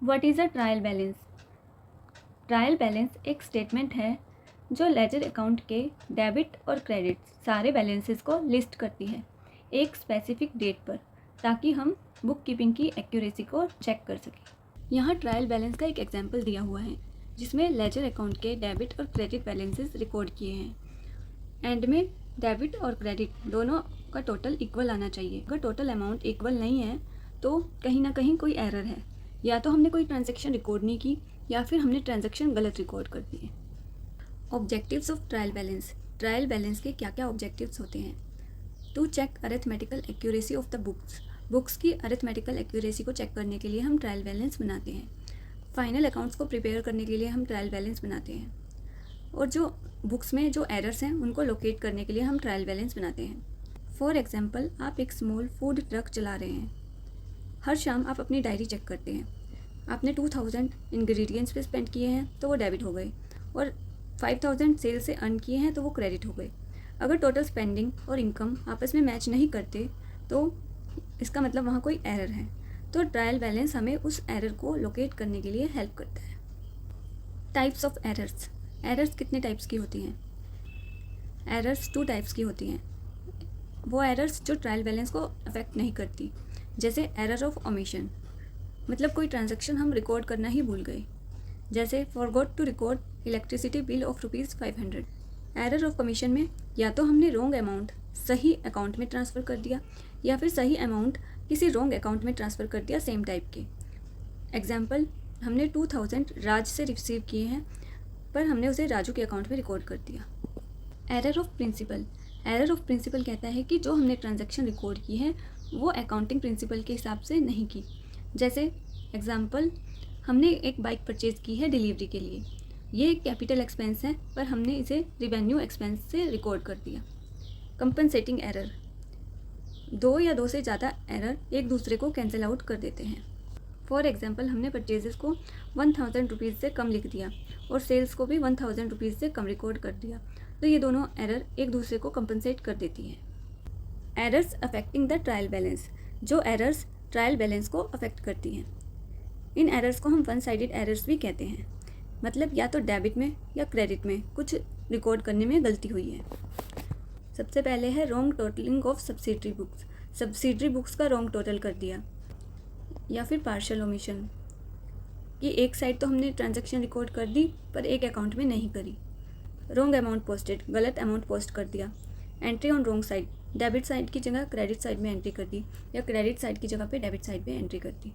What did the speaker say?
What is a trial balance? Trial balance एक statement है जो लेजर अकाउंट के डेबिट और क्रेडिट सारे बैलेंसेस को लिस्ट करती है एक स्पेसिफिक डेट पर, ताकि हम बुक कीपिंग की एक्यूरेसी को चेक कर सकें। यहाँ ट्रायल बैलेंस का एक एग्जांपल दिया हुआ है जिसमें लेजर अकाउंट के डेबिट और क्रेडिट बैलेंसेस रिकॉर्ड किए हैं। एंड में डेबिट और क्रेडिट दोनों का टोटल इक्वल आना चाहिए। अगर टोटल अमाउंट इक्वल नहीं है तो कहीं ना कहीं कोई एरर है, या तो हमने कोई ट्रांजैक्शन रिकॉर्ड नहीं की या फिर हमने ट्रांजैक्शन गलत रिकॉर्ड कर दी है। Objectives of trial balance. Trial balance के क्या क्या ऑब्जेक्टिव्स होते हैं? To check arithmetical accuracy of the books की अरिथमेटिकल एक्यूरेसी को चेक करने के लिए हम ट्रायल बैलेंस बनाते हैं। फाइनल अकाउंट्स को प्रिपेयर करने के लिए हम ट्रायल बैलेंस बनाते हैं। और जो बुक्स में जो एरर्स हैं उनको लोकेट करने के लिए हम ट्रायल बैलेंस बनाते हैं। फॉर एग्जाम्पल, आप एक स्मॉल फूड ट्रक चला रहे हैं। हर शाम आप अपनी डायरी चेक करते हैं। आपने 2000 इंग्रेडिएंट्स पे स्पेंड किए हैं तो वो डेबिट हो गए, और 5000 सेल से अर्न किए हैं तो वो क्रेडिट हो गए। अगर टोटल स्पेंडिंग और इनकम आपस में मैच नहीं करते तो इसका मतलब वहाँ कोई एरर है। तो ट्रायल बैलेंस हमें उस एरर को लोकेट करने के लिए हेल्प करता है। Types of errors. एरर्स कितने टाइप्स की होती हैं? एरर्स 2 टाइप्स की होती हैं। वो एरर्स जो ट्रायल बैलेंस को अफेक्ट नहीं करती, जैसे एरर ऑफ ओमिशन, मतलब कोई ट्रांजैक्शन हम रिकॉर्ड करना ही भूल गए, जैसे forgot to record electricity bill of ₹500। Error of commission में या तो हमने रॉन्ग अमाउंट सही अकाउंट में ट्रांसफ़र कर दिया या फिर सही अमाउंट किसी रॉन्ग अकाउंट में ट्रांसफ़र कर दिया सेम टाइप के। एग्जाम्पल, हमने 2000 राज से रिसीव किए हैं पर हमने उसे राजू के अकाउंट में रिकॉर्ड कर दिया। Error of principle. Error of principle कहता है कि जो हमने ट्रांजैक्शन रिकॉर्ड की है वो अकाउंटिंग प्रिंसिपल के हिसाब से नहीं की। जैसे एग्जाम्पल, हमने एक बाइक परचेज़ की है डिलीवरी के लिए। ये एक कैपिटल एक्सपेंस है पर हमने इसे रिवेन्यू एक्सपेंस से रिकॉर्ड कर दिया। Compensating error. 2 या 2 से ज़्यादा एरर एक दूसरे को कैंसिल आउट कर देते हैं। फॉर एग्जाम्पल, हमने परचेजेस को 1000 रुपीज़ से कम लिख दिया और सेल्स को भी 1000 रुपीज़ से कम रिकॉर्ड कर दिया, तो ये दोनों एरर एक दूसरे को कंपनसेट कर देती हैं। Errors affecting the trial balance. जो एरर्स ट्रायल बैलेंस को अफेक्ट करती हैं, इन एरर्स को हम वन साइडेड एरर्स भी कहते हैं। मतलब या तो डेबिट में या क्रेडिट में कुछ रिकॉर्ड करने में गलती हुई है। सबसे पहले है wrong totalling of subsidiary books. Subsidiary books का रॉन्ग टोटल कर दिया, या फिर पार्शियल ओमिशन कि एक साइड तो हमने ट्रांजैक्शन रिकॉर्ड कर दी पर एक अकाउंट में नहीं करी। रॉन्ग अमाउंट पोस्टेड, गलत अमाउंट पोस्ट कर दिया। Entry on wrong side, debit side की जगह क्रेडिट साइड में एंट्री कर दी या क्रेडिट साइड की जगह पे डेबिट साइड में एंट्री कर दी।